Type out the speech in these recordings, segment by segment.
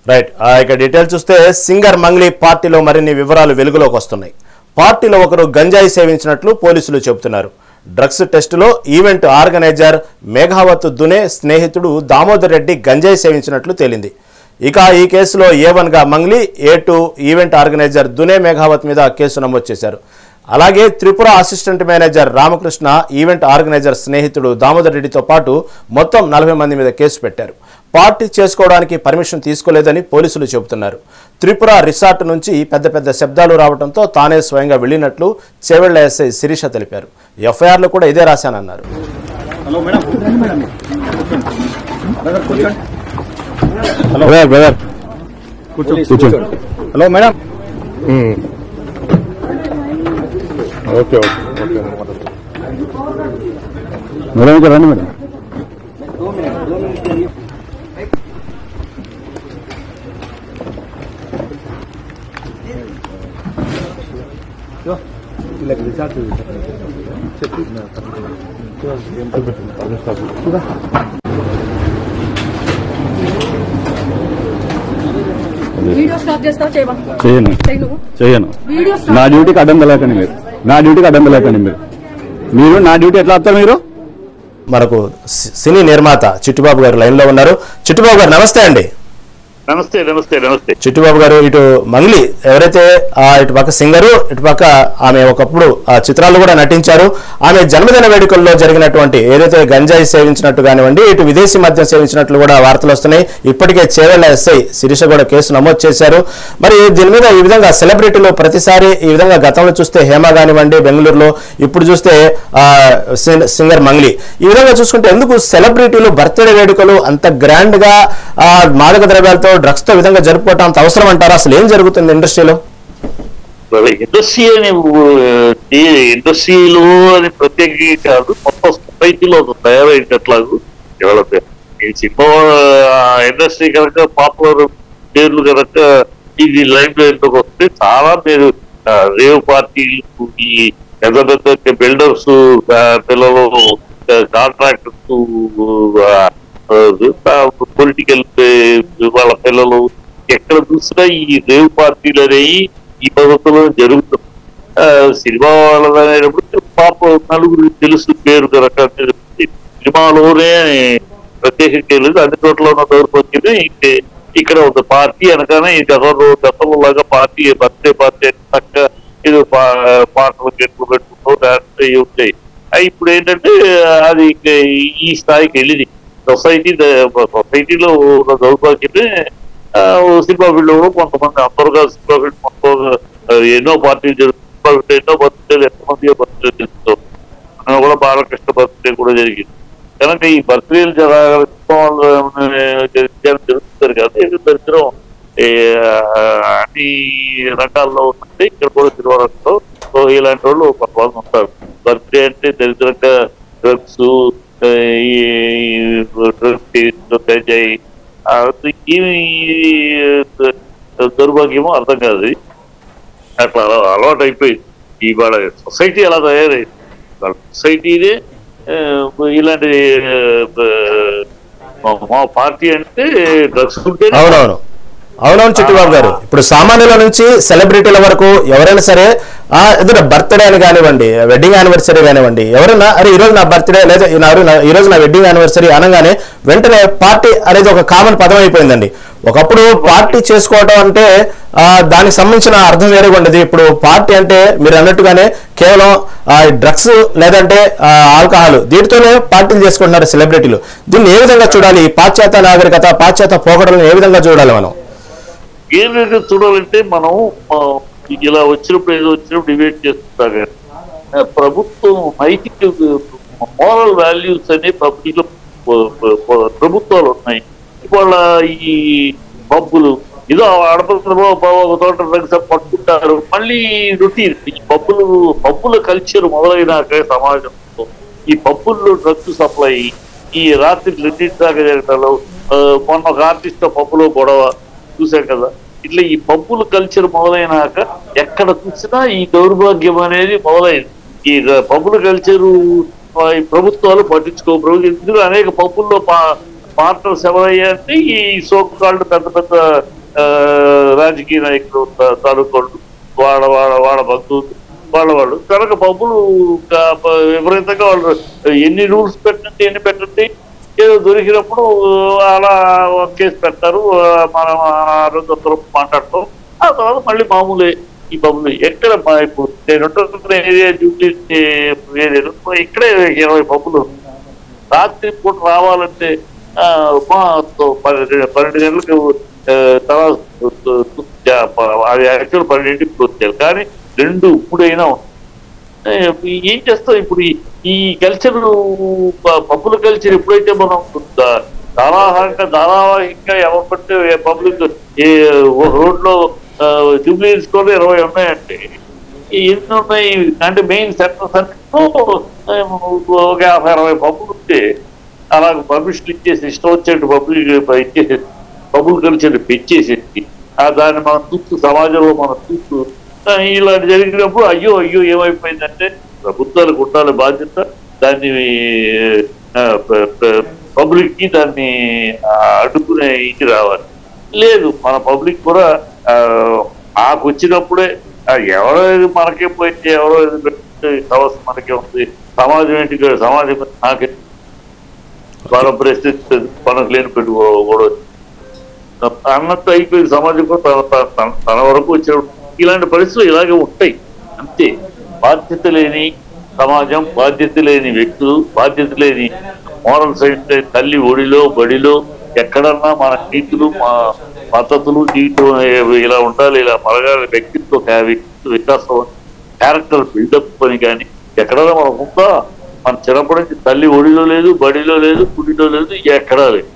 Right. ఇక detail చూస్తే singer Mangli పార్టీలో మరిన్ని వివరాలు వెలుగులోకి వస్తున్నాయి. పార్టీలో ఒకరు గంజాయి సేవించినట్లు పోలీసులు చెబుతున్నారు. డ్రగ్స్ టెస్టులో ఈవెంట్ ఆర్గనైజర్ మేఘావత్ దునే స్నేహితుడు దామోదర్ రెడ్డి గంజాయి సేవించినట్లు తేలింది. ఇక ఈ కేసులో A1గా Mangli, A2 event organiser Dune Meghavath మీద కేసు నమోదు చేశారు. అలాగే Tripura assistant manager Ramakrishna, event organiser స్నేహితుడు దామోదర్ రెడ్డితో పాటు మొత్తం 40 మంది మీద కేసు పెట్టారు. పార్టీ చేసుకోవడానికి పర్మిషన్ తీసుకోలేదని పోలీసులు చెబుతున్నారు. త్రిపుర రిసార్ట్ నుంచి పెద్ద పెద్ద శబ్దాలు రావడంతో తానే స్వయంగా వెళ్లినట్లు చేవెళ్ల ఎస్ఐ శిరీష తెలిపారు. ఎఫ్ఐఆర్లో కూడా ఇదే రాశానన్నారు. Hello madam. Okay okay madam, ఇక్కడ రండి మేడం. చేయను. నా డ్యూటీకి అడ్డం తెలకండి మీరు. నా డ్యూటీకి నా డ్యూటీ ఎట్లా వస్తారు మీరు? మనకు సినీ నిర్మాత చిట్టుబాబు గారు లైన్ లో ఉన్నారు. చిట్టుబాబు గారు నమస్తే అండి. నమస్తే నమస్తే నమస్తే. చిట్టుబాబు గారు, ఇటు మంగ్లీ ఎవరైతే ఇటు పక్క సింగరు, ఇటు పక్క ఆమె ఒకప్పుడు చిత్రాలు కూడా నటించారు. ఆమె జన్మదిన వేడుకల్లో జరిగినటువంటి ఏదైతే గంజాయి సేవించినట్టు కానివ్వండి, ఇటు విదేశీ మద్యం సేవించినట్లు కూడా వార్తలు వస్తున్నాయి. ఇప్పటికే చేవెళ్ల ఎస్ఐ శిరీష కూడా కేసు నమోదు చేశారు. మరి దీని మీద ఈ విధంగా సెలబ్రిటీలు ప్రతిసారి ఈ విధంగా గతంలో చూస్తే హేమ కానివ్వండి బెంగళూరులో, ఇప్పుడు చూస్తే సింగర్ మంగ్లీ, ఈ విధంగా చూసుకుంటే ఎందుకు సెలబ్రిటీలు బర్త్డే వేడుకలు అంత గ్రాండ్ గా మాదక ద్రవ్యాలతో డ్రగ్స్ తో విధంగా జరుపుకోవటం అంత అవసరం అంటారా? అసలు ఏం జరుగుతుంది ఇండస్ట్రీలో? ఇండస్ట్రీలో అని ప్రత్యేకంగా కాదు, మొత్తం సొసైటీలో తయారైనట్లాగూ ఇవాళ ఈ సినిమా ఇండస్ట్రీ కనుక పాపులర్ పేర్లు కనుక ఇది లైఫ్ లైన్లోకి వస్తే చాలా పేరు రేవ్ పార్టీలు, ఈ పెద్ద పెద్ద బిల్డర్స్ పిల్లలు, కాంట్రాక్టర్స్, పొలిటికల్ వాళ్ళ పిల్లలు, ఎక్కడ చూసినా ఈ రేవ్ పార్టీలు అనేవి ఈ పద్ధతిలో జరుగుతుంది. సినిమా వాళ్ళది అనేటప్పుడు పాప నలుగురు తెలుసు పేరు కనుక సినిమాలోనే ప్రత్యేకంగా లేదు, అన్ని చోట్ల ఉన్న దౌర్భాగ్యమే ఇక్కడ ఒక పార్టీ అనగానే ఈ గతంలో లాగా పార్టీ బర్త్డే పార్టీ చక్కగా ఏదో పాటలు పెట్టుకుంటూ డాన్స్ ఉంటాయి. ఇప్పుడు ఏంటంటే అది ఈ స్థాయికి వెళ్ళింది. సొసైటీలో ఉన్న దౌర్భాగ్యమే సినిమా ఫీల్డ్ కొంతమంది అందరుగా సినిమా ఫీల్డ్ మొత్తం ఎన్నో పార్టీలు జరుగుతుంది, ఎన్నో బర్త్డేలు ఎంతమంది బర్త్డే జరుగుతాం. కూడా బాలకృష్ణ బర్త్డే కూడా జరిగింది కనుక ఈ బర్త్డేలు జరుగుతారు కదా, ఇది దరిద్రం అన్ని రకాల్లో ఉందంటే ఇక్కడ కూడా తిరువనంలో ఇలాంటి వాళ్ళు కొంతమంది ఉంటారు. బర్త్డే అంటే దరిద్రంగా డ్రగ్స్ దౌర్భాగ్యమో అర్థం కాదు. అట్లా అలవాటు అయిపోయింది. ఇవాళ సొసైటీ అలా తయారైంది. సొసైటీనే ఇలాంటి మా పార్టీ అంటే డ్రగ్స్ ఉంటే. అవునవును చిట్టుబాబు గారు, ఇప్పుడు సామాన్యుల నుంచి సెలబ్రిటీల వరకు ఎవరైనా సరే ఏదైనా బర్త్డే అని కానివ్వండి, వెడ్డింగ్ యానివర్సరీ కానివ్వండి, ఎవరైనా అరే ఈరోజు నా బర్త్డే లేదా ఈరోజు నా వెడ్డింగ్ యానివర్సరీ అనగానే వెంటనే పార్టీ అనేది ఒక కామన్ పదం అయిపోయిందండి. ఒకప్పుడు పార్టీ చేసుకోవటం అంటే దానికి సంబంధించిన అర్థం వేరేగా ఉండేది. ఇప్పుడు పార్టీ అంటే మీరు అన్నట్టుగానే కేవలం డ్రగ్స్ లేదంటే ఆల్కహాల్, దీంతోనే పార్టీలు చేసుకుంటున్నారు సెలబ్రిటీలు. దీన్ని ఏ విధంగా చూడాలి? పాశ్చాత్య నాగరికత, పాశ్చాత్య పోకడలను ఏ విధంగా చూడాలి మనం? ఏ విధంగా చూడాలంటే మనం ఇలా వచ్చినప్పుడు డిబేట్ చేస్తుంటాం కానీ ప్రభుత్వం నైతిక మోరల్ వాల్యూస్ అనే ప్రభుత్వాలు ఉన్నాయి. ఇవాళ ఈ పబ్బులు ఏదో ఆడపడుతున్న ఒక చోట డ్రగ్స్ పట్టుకుంటారు, మళ్ళీ రొటీన్. ఈ పబ్బుల కల్చర్ మొదలైనాక సమాజంలో ఈ పబ్బుల్లో డ్రగ్స్ సప్లై, ఈ రాత్రి 2 దాకా జరగడంలో మొన్న ఒక ఆర్టిస్ట్ పబ్బులో గొడవ చూసాం కదా. ఇట్లా ఈ పబ్బుల కల్చర్ మొదలైనాక ఎక్కడ చూసినా ఈ దౌర్భాగ్యం అనేది మొదలైంది. ఈ పబ్బుల కల్చరు ప్రభుత్వాలు పట్టించుకో. ఎందుకంటే అనేక పబ్బుల్లో పార్టనర్స్ ఎవరయ్యారంటే ఈ సోకాళ్ళు పెద్ద పెద్ద రాజకీయ నాయకులు తాలూకోళ్ళు వాళ్ళ బంధువులు వాళ్ళు కనుక పబ్బులు విపరీతంగా వాళ్ళు ఎన్ని రూల్స్ పెట్టండి ఎన్ని పెట్టండి ఏదో దొరికినప్పుడు అలా కేసు పెడతారు. మనం ఆరోగ్యం మాట్లాడతాం. ఆ తర్వాత మళ్ళీ మామూలే ఈ పబ్బులు. ఎక్కడ ఇప్పుడు నేను ఏరియా డ్యూటీ ఏరియాలో ఇక్కడే 20 పబ్బులు. రాత్రి పూట రావాలంటే 12 గంటలకు తర్వాత అది యాక్చువల్ 12ంటికి క్లోజ్ చేయాలి. కానీ 2, 3 అయినా ఏం చేస్తాం. ఇప్పుడు ఈ కల్చర్ పబ్బుల కల్చర్ ఎప్పుడైతే మనం ధారావాహికంగా ఎవరు పడితే పబ్లిక్ రోడ్లో జూబ్లీ హిల్స్ కూడా 20 ఉన్నాయంటే ఎన్ని ఉన్నాయి అంటే మెయిన్ సెంటర్స్ అన్నింటిలో ఒక 50-60 పబ్బులు ఉంటే అలా పర్మిషన్ ఇచ్చేసి ఇష్టం వచ్చేట్టు ఇచ్చేసి పబ్బులు కల్చర్ పెంచేసేసి దాన్ని మనం చూస్తూ సమాజంలో మనం చూస్తూ ఇలాంటి జరిగినప్పుడు అయ్యో ఏమైపోయిందంటే ప్రభుత్వాలకు ఉండాలి బాధ్యత. దాన్ని పబ్లిక్ కి దాన్ని అడ్డుకునే ఇది రావాలి. లేదు మన పబ్లిక్ కూడా నాకు వచ్చినప్పుడే ఎవరో మనకే పోయింది ఎవరో సమస్య మనకే ఉంది. సమాజం ఏంటి సమాజం నాకే వాళ్ళ పరిస్థితి మనకు లేని పెట్టుకోకూడదు అన్నట్టు అయిపోయింది. సమాజం కూడా తన వరకు వచ్చినప్పుడు ఇలాంటి పరిస్థితులు ఇలాగే ఉంటాయి అంతే. బాధ్యత లేని సమాజం, బాధ్యత లేని వ్యక్తులు, బాధ్యత లేని మోరల్ సైన్స్ తల్లి ఒడిలో బడిలో ఎక్కడన్నా మన నీతులు పద్ధతులు జీవితం ఇలా ఉండాలి, ఇలా మరగాలి, వ్యక్తిత్వ వికాసం క్యారెక్టర్ బిల్డప్ అని కానీ ఎక్కడన్నా మనం ఉందా? మన చిన్నప్పటి నుంచి తల్లి ఒడిలో లేదు, బడిలో లేదు, గుడిలో లేదు, ఎక్కడా లేదు.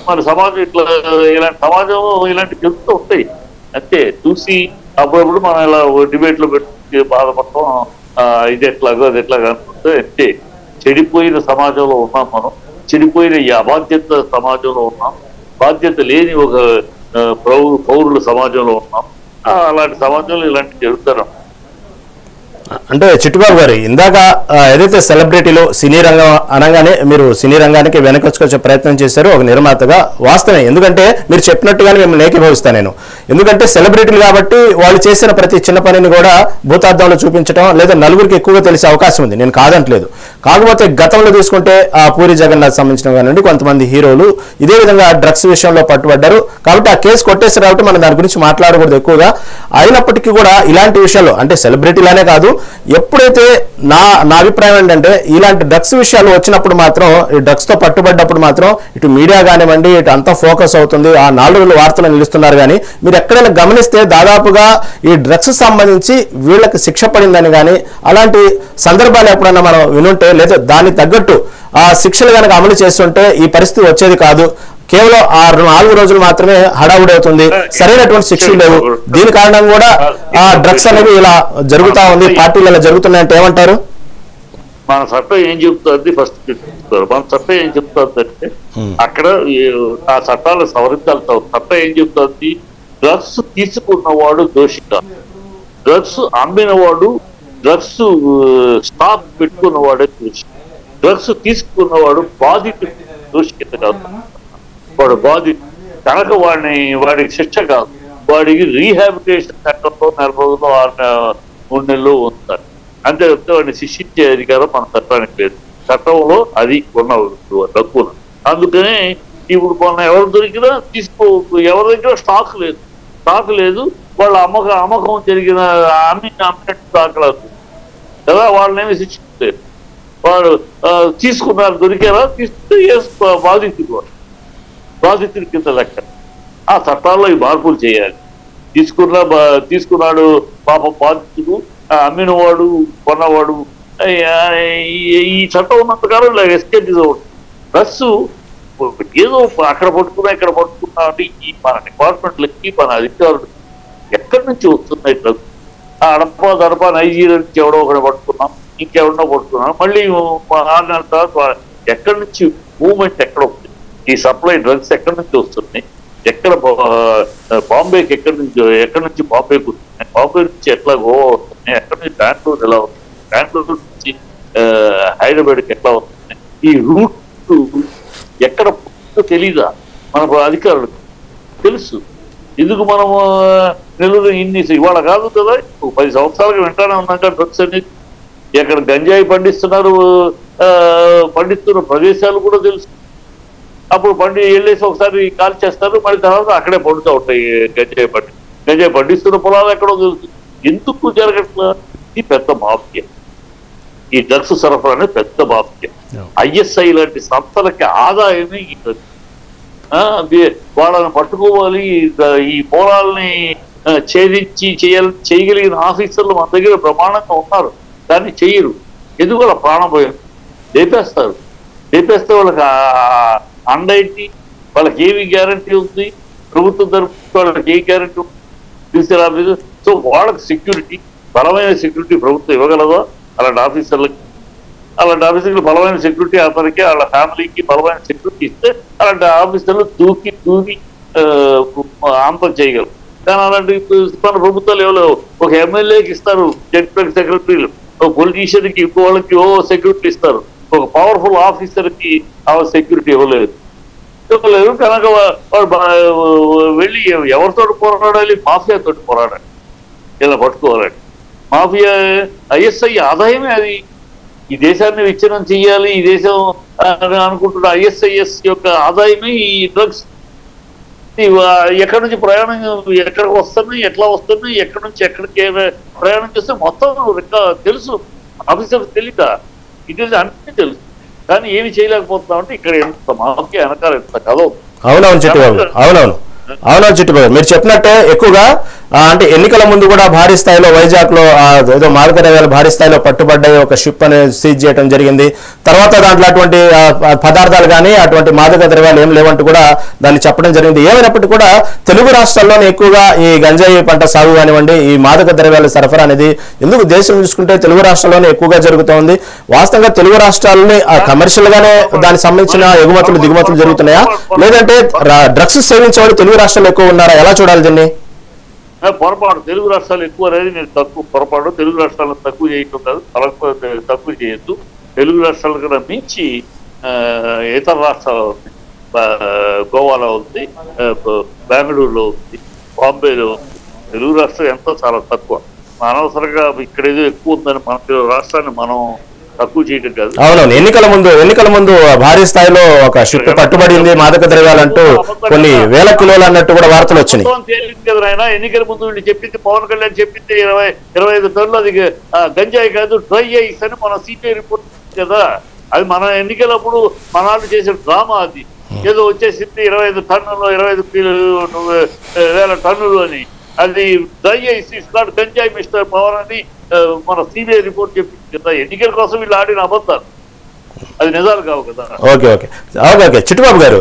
మన సమాజం ఇలాంటి సమాజం ఇలాంటి చెప్తూ ఉంటాయి అంతే. చూసి అప్పుడప్పుడు మనం ఇలా డిబేట్ లో పెట్టి బాధపడతాం. ఇది ఎట్లాగో అది ఎట్లాగా అనుకుంటే అంతే. చెడిపోయిన సమాజంలో ఉన్నాం మనం. చెడిపోయిన ఈ అబాధ్యత సమాజంలో ఉన్నాం. బాధ్యత లేని ఒక పౌరుల సమాజంలో ఉన్నాం. అలాంటి సమాజంలో ఇలాంటి జరుగుతారు. అంటే చిట్టుబాబు గారు ఇందాక ఏదైతే సెలబ్రిటీలు సినీ రంగం అనగానే మీరు సినీ రంగానికి వెనకొచ్చుకొచ్చే ప్రయత్నం చేశారు ఒక నిర్మాతగా. వాస్తవమే, ఎందుకంటే మీరు చెప్పినట్టుగానే మిమ్మల్ని ఏకీభవిస్తాను నేను. ఎందుకంటే సెలబ్రిటీలు కాబట్టి వాళ్ళు చేసిన ప్రతి చిన్న పనిని కూడా భూతార్థంలో చూపించడం లేదా నలుగురికి ఎక్కువగా తెలిసే అవకాశం ఉంది, నేను కాదంటలేదు. కాకపోతే గతంలో తీసుకుంటే ఆ పూరి జగన్నాథ్ సంబంధించిన కానివ్వండి కొంతమంది హీరోలు ఇదే విధంగా డ్రగ్స్ విషయంలో పట్టుబడ్డారు. కాబట్టి ఆ కేసు కొట్టేసి రావటం మనం దాని గురించి మాట్లాడకూడదు ఎక్కువగా. అయినప్పటికీ కూడా ఇలాంటి విషయాల్లో అంటే సెలబ్రిటీలనే కాదు, ఎప్పుడైతే నా అభిప్రాయం ఏంటంటే ఇలాంటి డ్రగ్స్ విషయాలు వచ్చినప్పుడు మాత్రం ఈ డ్రగ్స్ తో పట్టుబడ్డప్పుడు మాత్రం ఇటు మీడియా కానివ్వండి ఇటు అంతా ఫోకస్ అవుతుంది. ఆ 4 రోజులు వార్తలు నిలుస్తున్నారు. కానీ మీరు ఎక్కడైనా గమనిస్తే దాదాపుగా ఈ డ్రగ్స్ సంబంధించి వీళ్ళకి శిక్ష పడిందని కానీ అలాంటి సందర్భాలు ఎప్పుడన్నా మనం వినుంటే లేదా దానికి తగ్గట్టు ఆ శిక్షలు కనుక అమలు చేస్తుంటే ఈ పరిస్థితి వచ్చేది కాదు. కేవలం 4 రోజులు మాత్రమే హడావుడి అవుతుంది, సరైనటువంటి శిక్షలు లేవు. దీని కారణం కూడా ఆ డ్రగ్స్ అనేవి ఇలా జరుగుతా ఉంది, పార్టీలు ఇలా జరుగుతున్నాయంటే ఏమంటారు? మన చట్టం ఏం చెప్తుంది ఫస్ట్ చెప్తారు. మన చట్టం ఏం చెప్తుందంటే అక్కడ ఆ చట్టాలు సవరించాలి. చట్టం ఏం చెప్తుంది? డ్రగ్స్ తీసుకున్నవాడు దోషి కాదు, డ్రగ్స్ అమ్మినవాడు, డ్రగ్స్ స్టాక్ పెట్టుకున్నవాడే దోషి. డ్రగ్స్ తీసుకున్నవాడు బాధితుడు, దోషి కింద కాదు. వాడు బాధితుడు కనుక వాడికి శిక్ష కాదు, వాడికి రీహాబిలిటేషన్ చట్టంలో 4 రోజులు 3 నెలలు ఉంటారు అంతే. చెప్తే వాడిని శిక్షించే అధికారం మన చట్టానికి లేదు. చట్టంలో అది ఉన్న తక్కువ. అందుకనే ఇప్పుడు మొన్న ఎవరు దొరికినా ఎవరి దగ్గర స్టాక్ లేదు, వాళ్ళ అమ్మకం జరిగిన అమ్మినట్టు దాఖలాదు కదా, వాళ్ళనేమి శిక్షించలేదు. వాడు తీసుకున్నారు, దొరికారా, తీసుకుంటే బాధితుడి కింద లెక్క. ఆ చట్టాల్లో ఈ మార్పులు చేయాలి. తీసుకున్నాడు పాపం బాధితుడు, అమ్మినవాడు కొన్నవాడు ఈ చట్టం ఉన్నంతకాలం ఇలా ఎస్కేప్ అవుతుంది. ప్లస్ ఏదో అక్కడ పట్టుకున్నా ఇక్కడ పట్టుకున్నా అంటే ఈ మన డిపార్ట్మెంట్లకి మన అధికారులు ఎక్కడి నుంచి వస్తున్నాయి డ్రగ్స్? అడపా నైజీరియా నుంచి ఎవడో ఒకటి పట్టుకున్నాం, ఇంకెవడో పట్టుకున్నాం, మళ్ళీ 6 నెలల తర్వాత ఎక్కడి నుంచి మూవ్మెంట్ ఎక్కడ వస్తుంది? ఈ సప్లై డ్రగ్స్ ఎక్కడి నుంచి వస్తున్నాయి? ఎక్కడ బాంబేకి ఎక్కడి నుంచి బాంబేకి వస్తున్నాయి? బాంబే నుంచి ఎట్లా గోవా వస్తున్నాయి? ఎక్కడి నుంచి బెంగళూరు ఎలా వస్తుంది? బెంగళూరు నుంచి హైదరాబాద్కి ఎట్లా వస్తున్నాయి? ఈ రూట్ ఎక్కడ తెలీదా మన అధికారులకు? తెలుసు. ఎందుకు మనము నెల్లూరు ఇన్ని ఇవాళ కాదు కదా, 10 సంవత్సరాలుగా వింటానే ఉన్నాం కదా డ్రగ్స్ అనేది. ఎక్కడ గంజాయి పండిస్తున్న ప్రదేశాలు కూడా తెలుసు. అప్పుడు వెళ్ళేసి ఒకసారి కాల్ చేస్తారు, మళ్ళీ తర్వాత అక్కడే పండుతూ ఉంటాయి గంజాయి పండిస్తున్న పొలాలు ఎక్కడో తెలుసు. ఎందుకు జరగట్లా? ఇది పెద్ద మాఫియా. ఈ డ్రగ్స్ సరఫరా అనేది పెద్ద మాఫియా. ISI లాంటి సంస్థలకి ఆదాయమే ఈ డ్రగ్స్. వాళ్ళని పట్టుకోవాలి, ఈ పొలాలని ఛేదించి చేయగలిగిన ఆఫీసర్లు మన దగ్గర ప్రమాణంగా ఉన్నారు, దాన్ని చెయ్యరు. ఎందుకు? వాళ్ళ ప్రాణభయం. లేపేస్తే వాళ్ళకి అండైంటి, వాళ్ళకి ఏమి గ్యారంటీ ఉంది? ప్రభుత్వం తరఫు వాళ్ళకి ఏ గ్యారంటీ ఉంది? తీసుకురాలేదు. సో వాళ్ళకి సెక్యూరిటీ, బలమైన సెక్యూరిటీ ప్రభుత్వం ఇవ్వగలదా? అలాంటి ఆఫీసర్లకి బలమైన సెక్యూరిటీ, అతనికి వాళ్ళ ఫ్యామిలీకి బలమైన సెక్యూరిటీ ఇస్తే అలాంటి ఆఫీసర్లు తూకి అంతం చేయగలరు. కానీ అలాంటి మన ప్రభుత్వాలు ఎవరు? ఒక ఎమ్మెల్యేకి ఇస్తారు జడ్పీ సెక్రటరీలు, ఒక పొలిటీషియన్కి ఇంకో వాళ్ళకి సెక్యూరిటీ ఇస్తారు, ఒక పవర్ఫుల్ ఆఫీసర్కి సెక్యూరిటీ ఇవ్వలేదు. కనుక వెళ్ళి ఎవరితో పోరాడాలి? మాఫియాతో పోరాడాలి, ఇలా పట్టుకోవాలండి. మాఫియా ISI ఆదాయమే అది. ఈ దేశాన్ని విచ్ఛిన్నం చెయ్యాలి, ఈ దేశం అనుకుంటున్న ISIS యొక్క ఆదాయమే ఈ డ్రగ్స్. ఎక్కడి నుంచి ప్రయాణం, ఎక్కడికి వస్తున్నాయి, ఎట్లా వస్తున్నాయి, ఎక్కడి నుంచి ఎక్కడికి ప్రయాణం చేస్తే మొత్తం తెలుసు. ఆఫీసర్కి తెలియదా? ఇది అన్నీ తెలుసు. కానీ ఏమి చేయలేకపోతున్నాం అంటే ఇక్కడ ఎంత మాఫియా వెనకాల ఎంత కథ. అవునవును చిట్టిబాబు, అవునవును చిట్టిబాబు, మీరు చెప్పినట్టే ఎక్కువగా అంటే ఎన్నికల ముందు కూడా భారీ స్థాయిలో వైజాగ్ లో ఏదో మాదక ద్రవ్యాలు భారీ స్థాయిలో పట్టుబడ్డాయి, ఒక షిప్ అనేది సీజ్ చేయడం జరిగింది. తర్వాత దాంట్లో అటువంటి పదార్థాలు కానీ అటువంటి మాదక ద్రవ్యాలు ఏం లేవంటూ కూడా దాన్ని చెప్పడం జరిగింది. ఏమైనప్పటికీ కూడా తెలుగు రాష్ట్రాల్లోనే ఎక్కువగా ఈ గంజాయి పంట సాగు కానివ్వండి, ఈ మాదక ద్రవ్యాల సరఫరా అనేది ఎందుకు దేశం చూసుకుంటే తెలుగు రాష్ట్రాల్లోనే ఎక్కువగా జరుగుతోంది. వాస్తవంగా తెలుగు రాష్ట్రాలని కమర్షియల్ గానే దానికి సంబంధించిన ఎగుమతులు దిగుమతులు జరుగుతున్నాయా, లేదంటే డ్రగ్స్ సేవించే వాళ్ళు తెలుగు రాష్ట్రాలు ఎక్కువ ఉన్నారా? ఎలా చూడాలి దీన్ని? పొరపాటు. తెలుగు రాష్ట్రాలు ఎక్కువ అనేది నేను పొరపాటు. తెలుగు రాష్ట్రాలను తక్కువ చేయటం కాదు, తక్కువ చేయొద్దు. తెలుగు రాష్ట్రాల కన్నా మించి ఇతర రాష్ట్రాలు, గోవాలో ఉంది, బెంగళూరులో ఉంది, బాంబేలో ఉంది. తెలుగు రాష్ట్రం ఎంతో చాలా తక్కువ. అనవసరంగా ఇక్కడ ఏదో ఎక్కువ ఉందని మన రాష్ట్రాన్ని మనం తక్కువ చేయడం కాదు. అవునవును, ఎన్నికల ముందు భారీ స్థాయిలో ఒక షిప్ పట్టుబడింది మాదక ద్రవ్యాలంటూ కొన్ని వేల కిలోలు అన్నట్టు కూడా వార్తలు వచ్చినాయి. ఎన్నికల ముందు వీళ్ళు చెప్పింది, పవన్ కళ్యాణ్ చెప్పింది 25 టన్నులు అది గంజాయి కాదు డ్రై ఐస్ అని మన CBI రిపోర్ట్ కదా. అది మన ఎన్నికలప్పుడు మన వాళ్ళు చేసే డ్రామా. అది ఏదో వచ్చేసింది 25 టన్నులు 25,000 టన్నులు అని. అది డ్రై ఐస్, ఇస్ నాట్ గంజాయి మిస్టర్ పవన్ అని మన CBI రిపోర్ట్ చెప్పింది కదా. ఎన్నికల కోసం వీళ్ళు ఆడిన అబద్ధాలు, అది నిజాలు కావు కదా. ఓకే చిట్టుబాబు గారు,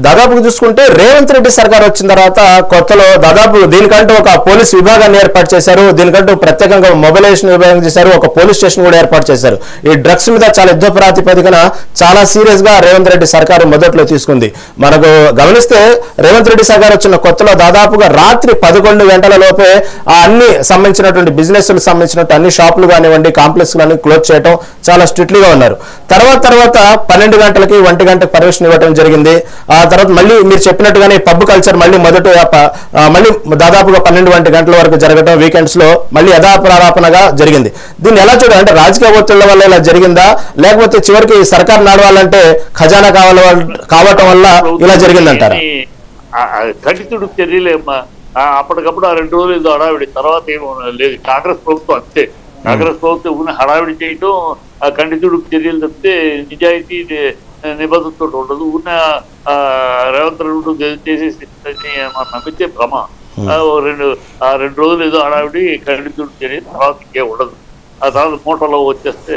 దాదాపుగా చూసుకుంటే రేవంత్ రెడ్డి సర్కార్ వచ్చిన తర్వాత కొత్తలో దాదాపు దీనికంటూ ఒక పోలీస్ విభాగాన్ని ఏర్పాటు చేశారు, దీనికంటూ ప్రత్యేకంగా మొబైలైజేషన్ విభాగం చేశారు, ఒక పోలీస్ స్టేషన్ కూడా ఏర్పాటు చేశారు. ఈ డ్రగ్స్ మీద చాలా యుద్ధ ప్రాతిపదికన చాలా సీరియస్ గా రేవంత్ రెడ్డి సర్కారు మొదట్లో తీసుకుంది. మనకు గమనిస్తే రేవంత్ రెడ్డి సర్కార్ వచ్చిన కొత్తలో దాదాపుగా రాత్రి 11 గంటల లోపే అన్ని సంబంధించినటువంటి బిజినెస్ సంబంధించినట్టు అన్ని షాపులు కానివ్వండి, కాంప్లెక్స్ కానీ క్లోజ్ చేయడం చాలా స్ట్రిక్ట్లీగా ఉన్నారు. తర్వాత 12 గంటలకి 1 గంటకి పర్మిషన్ ఇవ్వడం జరిగింది. ఆ తర్వాత మళ్ళీ మీరు చెప్పినట్టుగానే పబ్ కల్చర్ మళ్ళీ మళ్ళీ దాదాపుగా 12-1 గంటల వరకు జరగడం, వీకెండ్స్ లో మళ్ళీ యథాప్రాపణగా జరిగింది. దీన్ని ఎలా చూడాలి? అంటే రాజకీయ ఒత్తిళ్ల వల్ల ఇలా జరిగిందా, లేకపోతే చివరికి సర్కార్ నడవాలంటే ఖజానా కావటం వల్ల ఇలా జరిగిందంటారా? ఖచ్చితుడు చర్యలేమ్మా. అప్పటికప్పుడు 2 రోజులు ఏదో హడావిడి, తర్వాత ఏమో లేదు. కాంగ్రెస్ ప్రభుత్వం అంతే. కాంగ్రెస్ ప్రభుత్వం ఉన్న హడావిడి చేయటం, ఖండితుడు చర్యలు తప్పితే నిజాయితీ నిబద్ధతతో ఉండదు. ఉన్న రేవంత్ రెడ్డి చేసేసి మనం నమ్మితే భ్రమ. 2 రోజులు ఏదో హడావిడి ఖండితుడు చర్య, తర్వాత ఇంకే ఉండదు. ఆ తర్వాత మూటలో వచ్చేస్తే